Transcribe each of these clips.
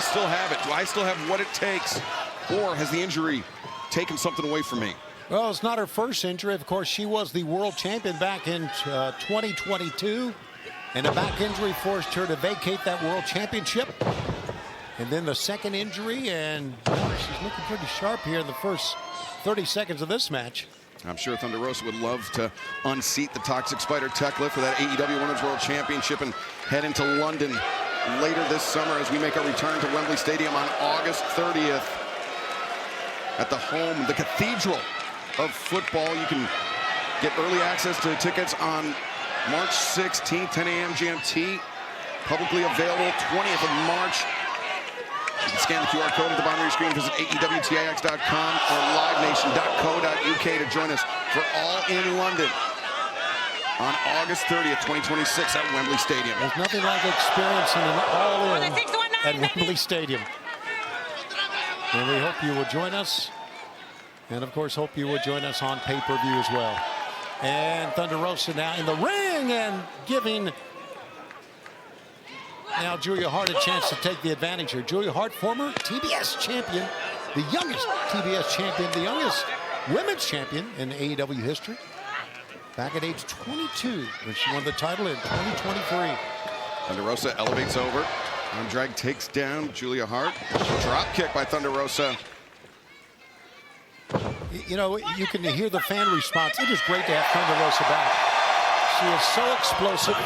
still have it? Do I still have what it takes? Or has the injury taken something away from me? Well, it's not her first injury. Of course, she was the world champion back in 2022. And a back injury forced her to vacate that world championship. And then the second injury, and she's looking pretty sharp here in the first 30 seconds of this match. I'm sure Thunder Rosa would love to unseat the Toxic Spider Tekla for that AEW Women's World Championship and head into London later this summer as we make our return to Wembley Stadium on August 30th at the home, the cathedral of football. You can get early access to tickets on March 16th, 10 a.m. GMT. Publicly available 20th of March. You can scan the QR code at the bottom of your screen, visit AEWTIX.com or livenation.co.uk to join us for All in London on August 30th, 2026 at Wembley Stadium. There's nothing like experiencing an All in at Wembley Stadium. And we hope you will join us. And of course, hope you will join us on pay-per-view as well. And Thunder Rosa now in the ring and giving now Julia Hart a chance to take the advantage here. Julia Hart, former TBS champion, the youngest TBS champion, the youngest women's champion in AEW history. Back at age 22 when she won the title in 2023. Thunder Rosa elevates over. Arm drag takes down Julia Hart. Drop kick by Thunder Rosa. You know, you can hear the fan response. It is great to have Thunder Rosa back. She is so explosive.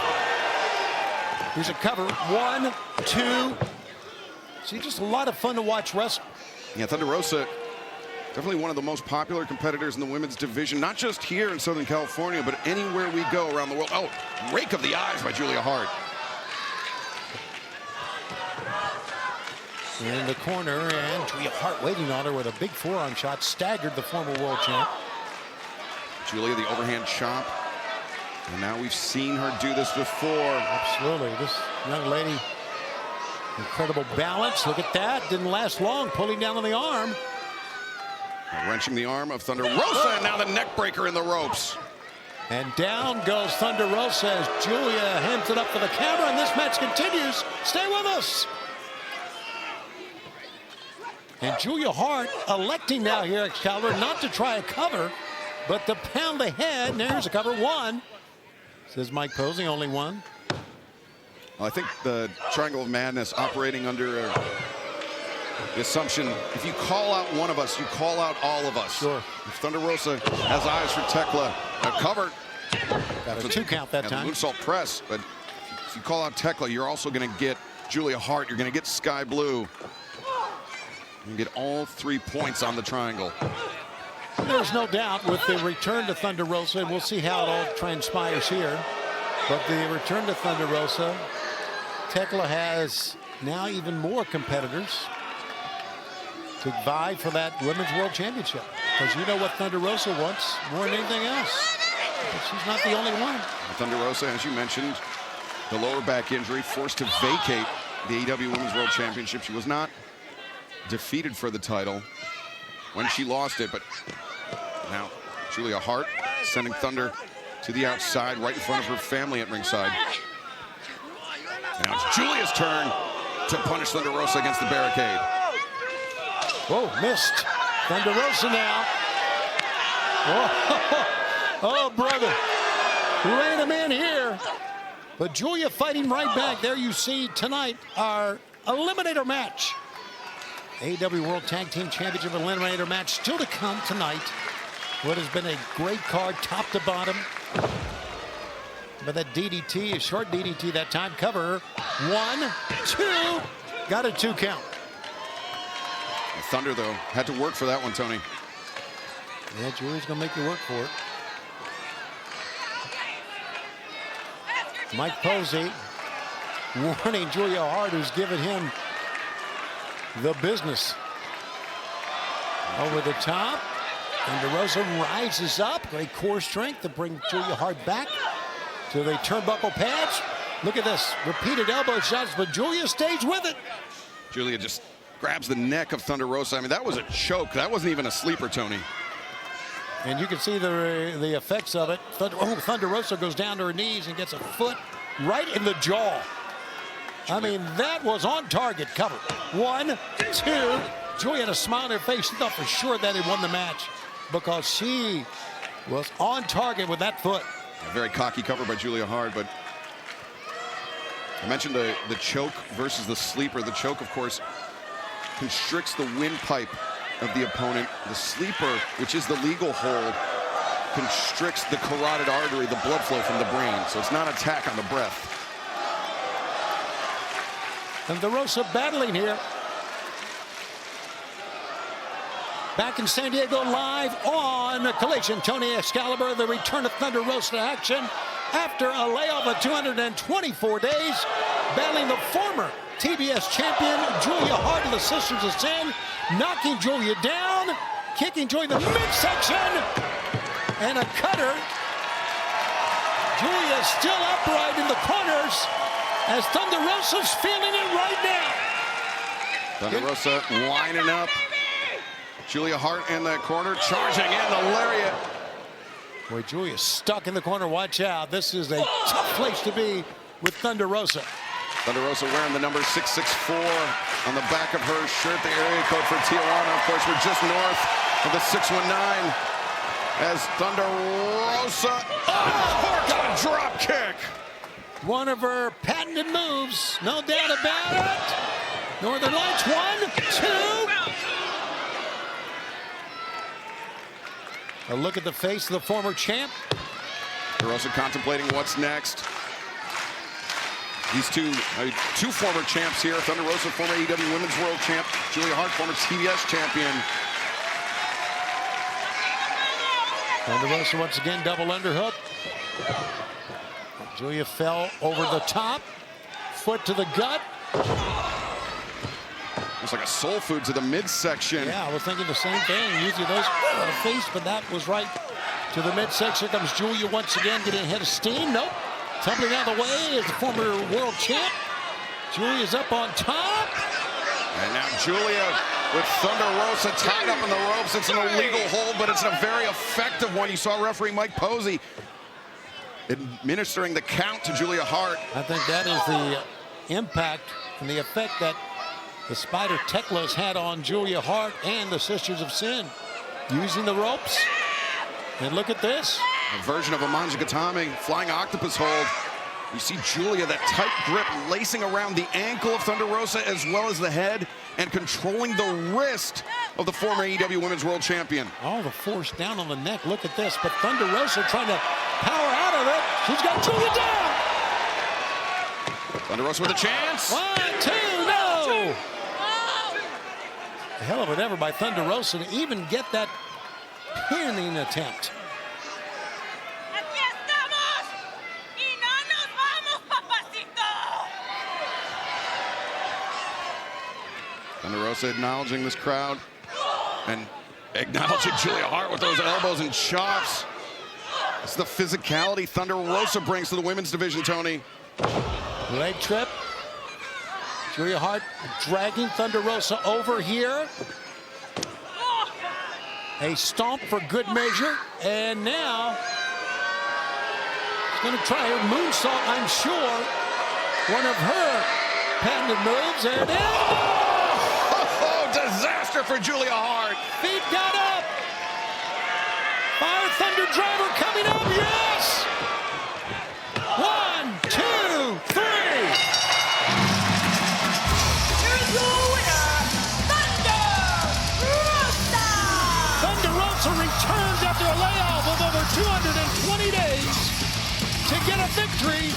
Here's a cover. 1, 2. She's just a lot of fun to watch wrestle. Yeah, Thunder Rosa, definitely one of the most popular competitors in the women's division, not just here in Southern California, but anywhere we go around the world. Oh, rake of the eyes by Julia Hart. In the corner, and Julia Hart waiting on her with a big forearm shot, staggered the former world champ. Julia, the overhand chop. And now we've seen her do this before. Absolutely. This young lady, incredible balance. Look at that. Didn't last long, pulling down on the arm. Wrenching the arm of Thunder Rosa, and now the neck breaker in the ropes. And down goes Thunder Rosa as Julia hands it up for the camera, and this match continues. Stay with us. And Julia Hart electing now here, Excalibur, not to try a cover, but to pound the head. And there's a cover. 1. Says Mike Posey, only 1. Well, I think the Triangle of Madness operating under the assumption, if you call out one of us, you call out all of us. Sure. If Thunder Rosa has eyes for Tekla, covered. Got a 2 count that time. The moonsault press, but if you call out Tekla, you're also going to get Julia Hart. You're going to get Sky Blue. You get all 3 points on the triangle. There's no doubt with the return to Thunder Rosa, and we'll see how it all transpires here. But the return to Thunder Rosa, Tekla has now even more competitors to vie for that Women's World Championship. Because you know what Thunder Rosa wants more than anything else. But she's not the only one. Thunder Rosa, as you mentioned, the lower back injury, forced to vacate the AEW Women's World Championship. She was not defeated for the title when she lost it, but now Julia Hart sending Thunder to the outside right in front of her family at ringside. Now it's Julia's turn to punish Thunder Rosa against the barricade. Whoa, missed. Thunder Rosa now. Oh, brother. Rein him in here. But Julia fighting right back. There you see tonight our eliminator match. AEW World Tag Team Championship eliminator match still to come tonight. What has been a great card, top to bottom. But that DDT, a short DDT that time. Cover. 1, 2. Got a 2 count. Thunder, though, had to work for that one, Tony. Yeah, Julia's going to make you work for it. Mike Posey warning Julia Hart, who's given him the business. Over the top. And Rosa rises up. Great core strength to bring Julia Hart back to the turnbuckle pads. Look at this. Repeated elbow shots, but Julia stays with it. Julia just grabs the neck of Thunder Rosa. I mean, that was a choke. That wasn't even a sleeper, Tony. And you can see the effects of it. Thunder Rosa goes down to her knees and gets a foot right in the jaw. I mean, that was on target cover. 1, 2. Julia had a smile on her face. She thought for sure that he won the match because she was on target with that foot. A very cocky cover by Julia Hart, but I mentioned the choke versus the sleeper. The choke, of course, constricts the windpipe of the opponent. The sleeper, which is the legal hold, constricts the carotid artery, the blood flow from the brain. So it's not an attack on the breath. And the Rosa battling here. Back in San Diego live on Collision. Tony Excalibur, the return of Thunder Rosa to action after a layoff of 224 days, battling the former TBS champion Julia Hart of the Sisters of Sin, knocking Julia down, kicking Julia in the midsection, and a cutter. Julia still upright in the corners as Thunder Rosa's feeling it right now. Thunder Rosa lining up. Julia Hart in the corner, charging in the lariat. Boy, Julia's stuck in the corner. Watch out. This is a tough place to be with Thunder Rosa. Thunder Rosa wearing the number 664 on the back of her shirt, the area code for Tijuana. Of course, we're just north of the 619 as Thunder Rosa got a drop kick. One of her patented moves, no doubt about it. Northern Lights, 1, 2. A look at the face of the former champ. They're also contemplating what's next. These two former champs here. Thunder Rosa, former AEW Women's World Champ. Julia Hart, former TBS champion. Thunder Rosa once again double underhook. Julia fell over the top. Foot to the gut. It's like a soul food to the midsection. Yeah, I was thinking the same thing. Usually those are the face, but that was right to the midsection. Here comes Julia once again, getting ahead of steam. Nope. Tumbling out of the way is the former world champ. Julia's up on top. And now Julia with Thunder Rosa tied up in the ropes. It's an illegal hold, but it's a very effective one. You saw referee Mike Posey administering the count to Julia Hart. I think that is the impact and the effect that the Spider Teklos had on Julia Hart and the Sisters of Sin. Using the ropes. And look at this. A version of a Manjigatame, flying octopus hold. You see Julia, that tight grip lacing around the ankle of Thunder Rosa as well as the head and controlling the wrist of the former AEW Women's World Champion. All the force down on the neck. Look at this. But Thunder Rosa trying to power out of it. She's got Julia down. Thunder Rosa with a chance. 1, 2, no. A hell of an effort by Thunder Rosa to even get that pinning attempt. Thunder Rosa acknowledging this crowd and acknowledging Julia Hart with those elbows and chops. It's the physicality Thunder Rosa brings to the women's division, Tony. Leg trip. Julia Hart dragging Thunder Rosa over here. A stomp for good measure. And now she's going to try her moonsault, I'm sure. One of her patented moves. And disaster for Julia Hart. Feet got up. Fire Thunder driver coming up. Yes. 1, 2, 3. Here's your winner, Thunder Rosa. Thunder Rosa returns after a layoff of over 220 days to get a victory.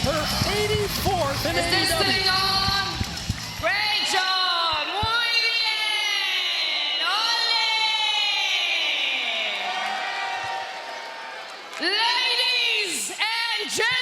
Her 84th in Is this AEW. thing on? Great job. Muy bien. Ole. Ladies and gentlemen.